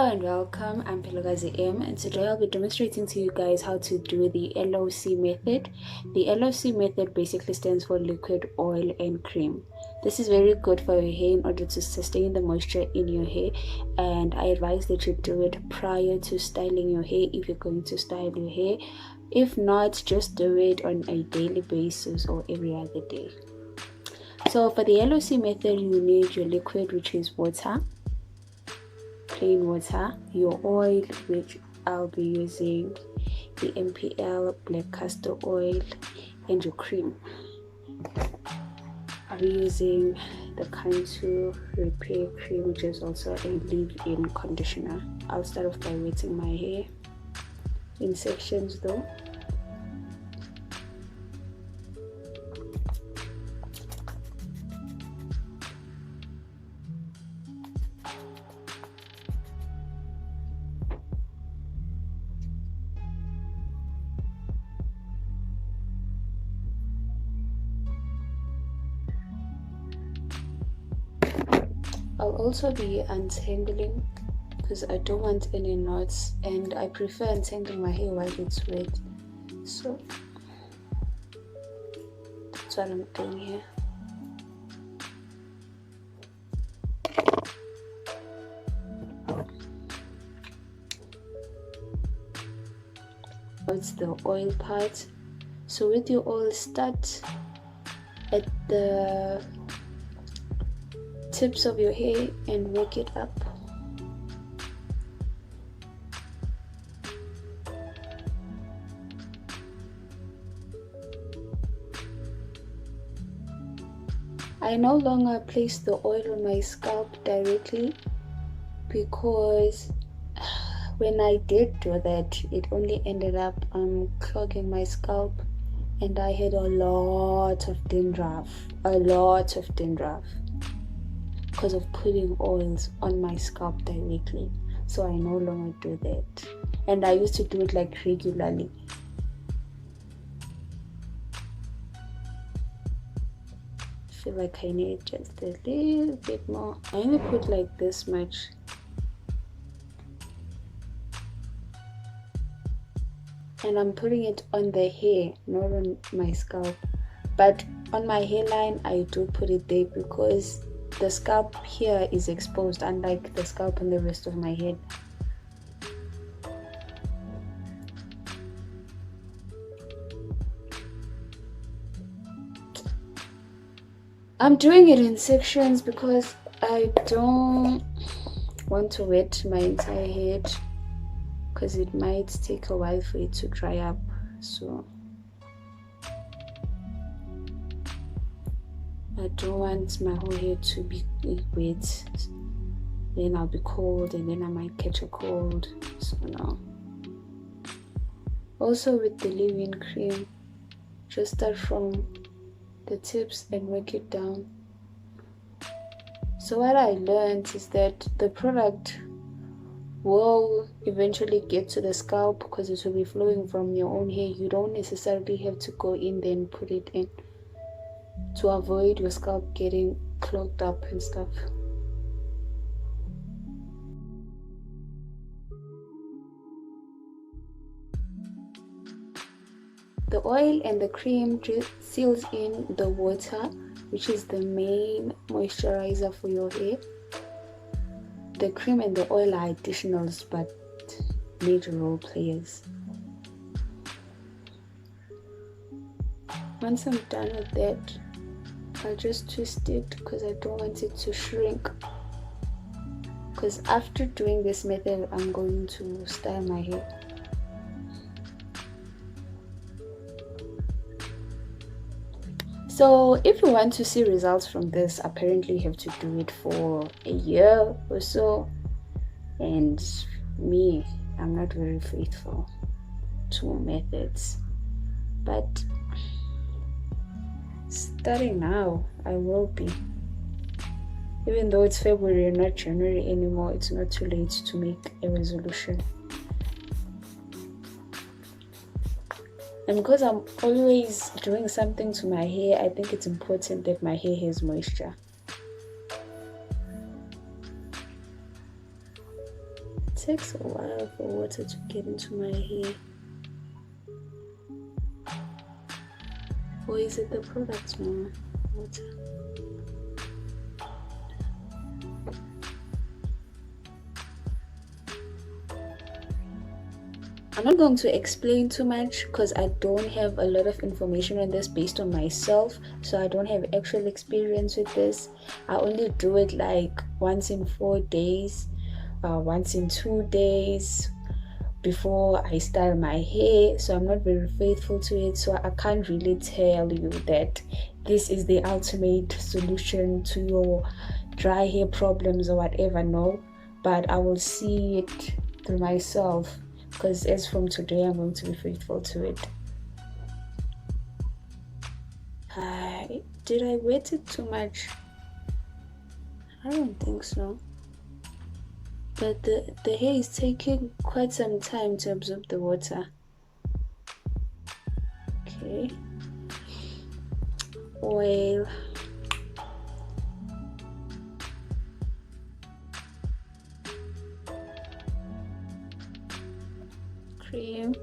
Hello and welcome, I'm Pelogazi M, and today I'll be demonstrating to you guys how to do the L.O.C method. The L.O.C method basically stands for liquid, oil and cream. This is very good for your hair in order to sustain the moisture in your hair, and I advise that you do it prior to styling your hair if you're going to style your hair. If not, just do it on a daily basis or every other day. So for the L.O.C method, you need your liquid, which is water, plain water, your oil, which I'll be using the MPL black castor oil, and your cream. I'll be using the Cantu repair cream, which is also a leave-in conditioner. I'll start off by wetting my hair in sections though. I'll also be untangling because I don't want any knots, and I prefer untangling my hair while it's wet. So that's what I'm doing here. It's the oil part. So with your oil, start at the tips of your hair and work it up. I no longer place the oil on my scalp directly because when I did do that, it only ended up clogging my scalp, and I had a lot of dandruff because of putting oils on my scalp directly. So I no longer do that, and I used to do it like regularly. I feel like I need just a little bit more. I only put like this much. And I'm putting it on the hair, not on my scalp. But on my hairline, I do put it there because the scalp here is exposed, unlike the scalp on the rest of my head. I'm doing it in sections because I don't want to wet my entire head because it might take a while for it to dry up. So I don't want my whole hair to be wet, then I'll be cold and then I might catch a cold. So no. Also with the leave-in cream, just start from the tips and work it down. So what I learned is that the product will eventually get to the scalp because it will be flowing from your own hair. You don't necessarily have to go in there and put it in to avoid your scalp getting clogged up and stuff. The oil and the cream just seals in the water, which is the main moisturizer for your hair. The cream and the oil are additionals but major role players. Once I'm done with that, I'll just twist it because I don't want it to shrink. Because after doing this method, I'm going to style my hair. So if you want to see results from this, apparently you have to do it for a year or so. And me, I'm not very faithful to methods. But starting now, I will be. Even though it's February and not January anymore, it's not too late to make a resolution. And because I'm always doing something to my hair, I think it's important that my hair has moisture. takes a while for water to get into my hair. Or is it the product now? Water. I'm not going to explain too much because I don't have a lot of information on this based on myself, so I don't have actual experience with this. I only do it like once in 4 days, once in 2 days before I style my hair, so I'm not very faithful to it, so I can't really tell you that this is the ultimate solution to your dry hair problems or whatever. No, but I will see it through myself, because as from today I'm going to be faithful to it. Did I wet it too much? I don't think so, but the hair is taking quite some time to absorb the water. Okay, oil, cream.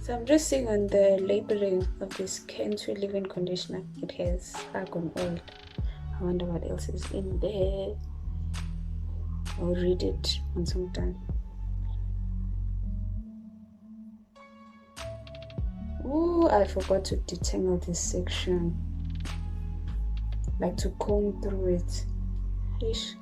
So I'm just seeing on the labeling of this Cantu leave-in conditioner, it has argan oil. I wonder what else is in there. I'll read it once I'm done. Oh, I forgot to detangle this section, like to comb through it. Ish.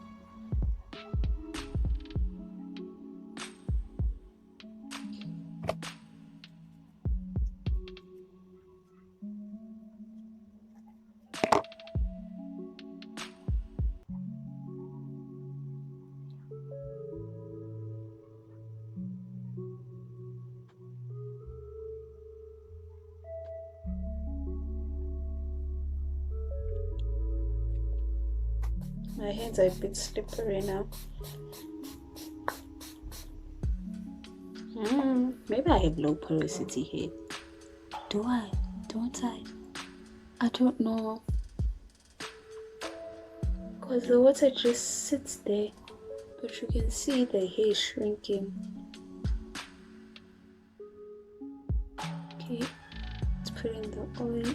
My hands are a bit slippery now. Maybe I have low porosity here. Do I? Don't I? I don't know. Because the water just sits there, but you can see the hair shrinking. Okay, let's put in the oil.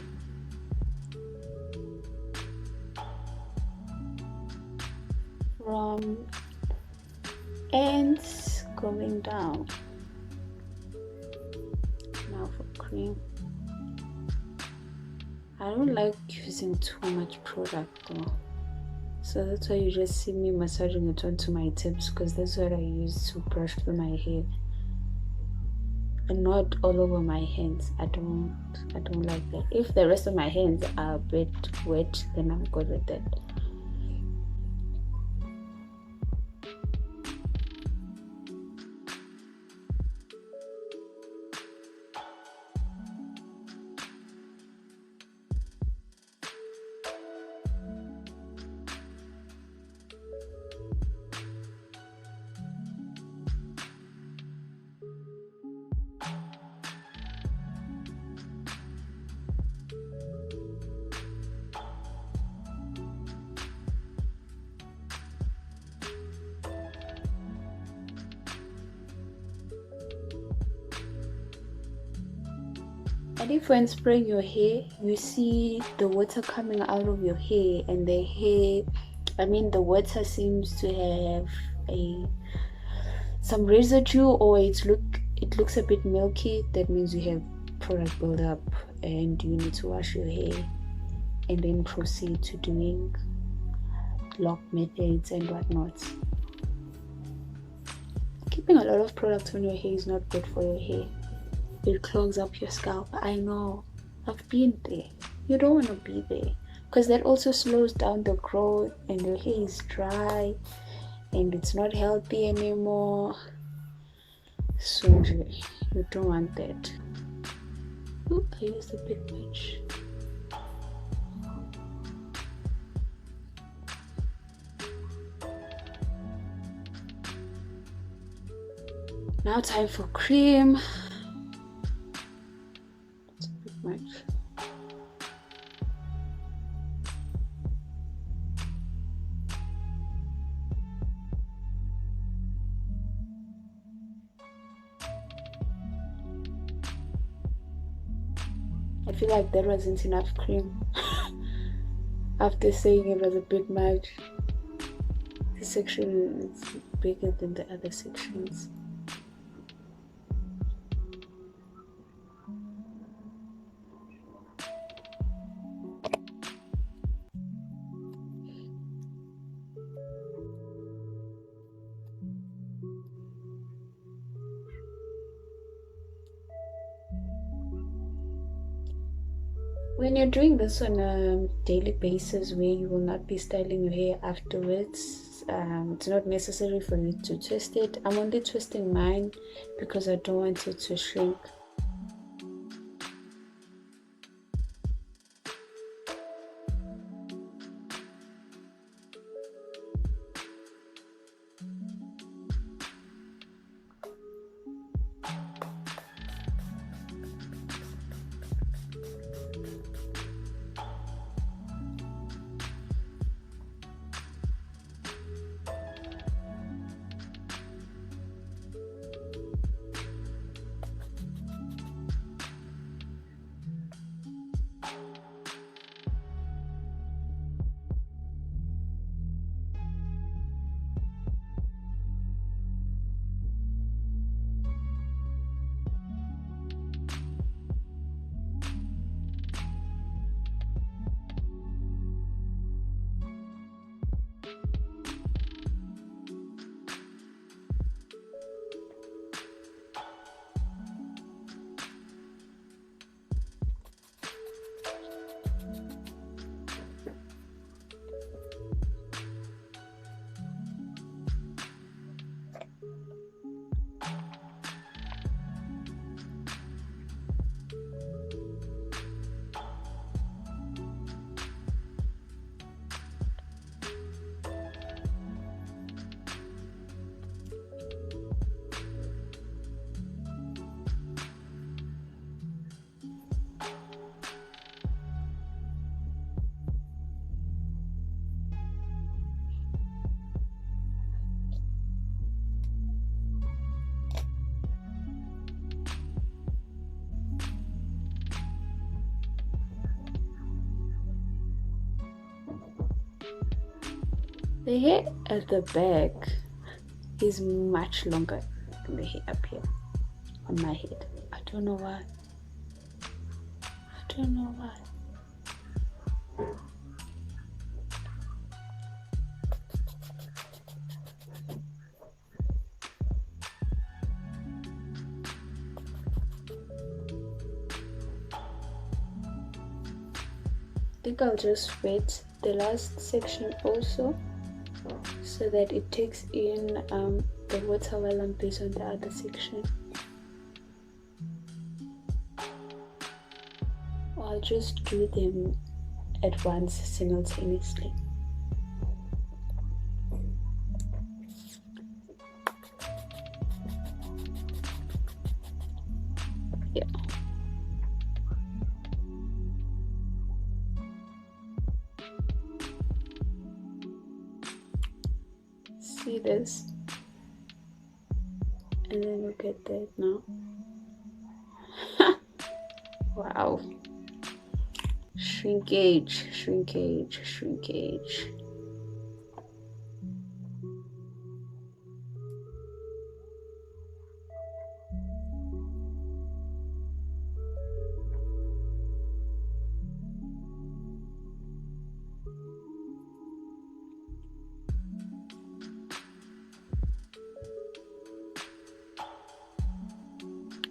From ends going down. Now for cream. I don't like using too much product though, so that's why you just see me massaging it onto my tips, because that's what I use to brush through my hair, and not all over my hands. I don't like that. If the rest of my hands are a bit wet, then I'm good with that. And if when spraying your hair, you see the water coming out of your hair, and the water seems to have some residue, or it looks a bit milky, that means you have product buildup and you need to wash your hair, and then proceed to doing lock methods and whatnot. Keeping a lot of product on your hair is not good for your hair. It clogs up your scalp. I know, I've been there. You don't want to be there, because that also slows down the growth, and your hair is dry and it's not healthy anymore. So you don't want that. Ooh, I used a bit much. Now time for cream. It's a bit much. I feel like that wasn't enough cream. After saying it was a bit much, this section is bigger than the other sections. When you're doing this on a daily basis where you will not be styling your hair afterwards, it's not necessary for you to twist it. I'm only twisting mine because I don't want it to shrink. The hair at the back is much longer than the hair up here on my head. I don't know why. I don't know why. I think I'll just wet the last section also so that it takes in the water while I'm busy on the other section. I'll just do them at once simultaneously. Yeah. See this? And then look at that now. Wow. Shrinkage, shrinkage, shrinkage.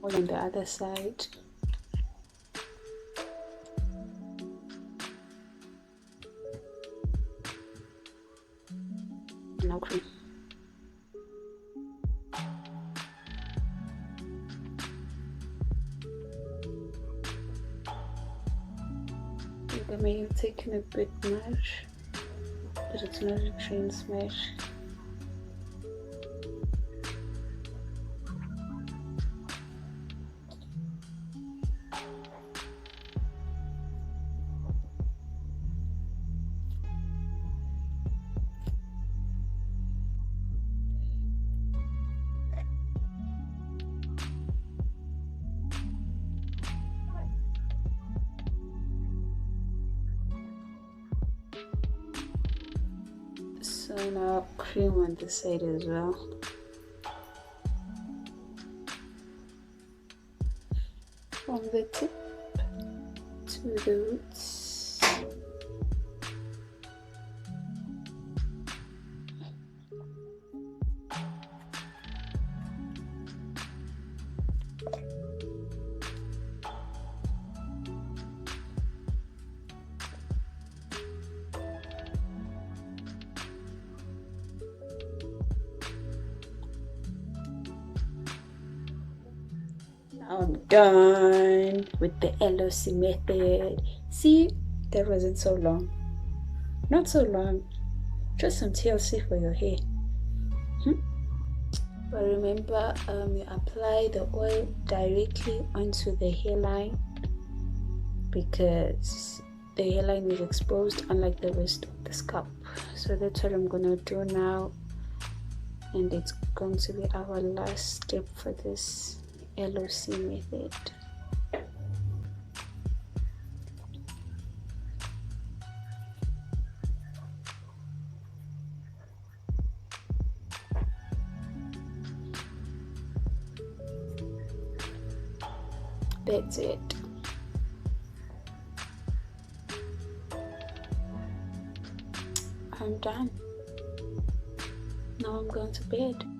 All on the other side. Now cream. I may have taken a bit much, but it's not a train smash. So now cream on this side as well. From the tip to the roots. Now I'm done with the L.O.C method. See, that wasn't so long. Not so long. Just some TLC for your hair. But remember, you apply the oil directly onto the hairline because the hairline is exposed unlike the rest of the scalp. So that's what I'm gonna do now, and it's going to be our last step for this L.O.C method. That's it. I'm done. Now I'm going to bed.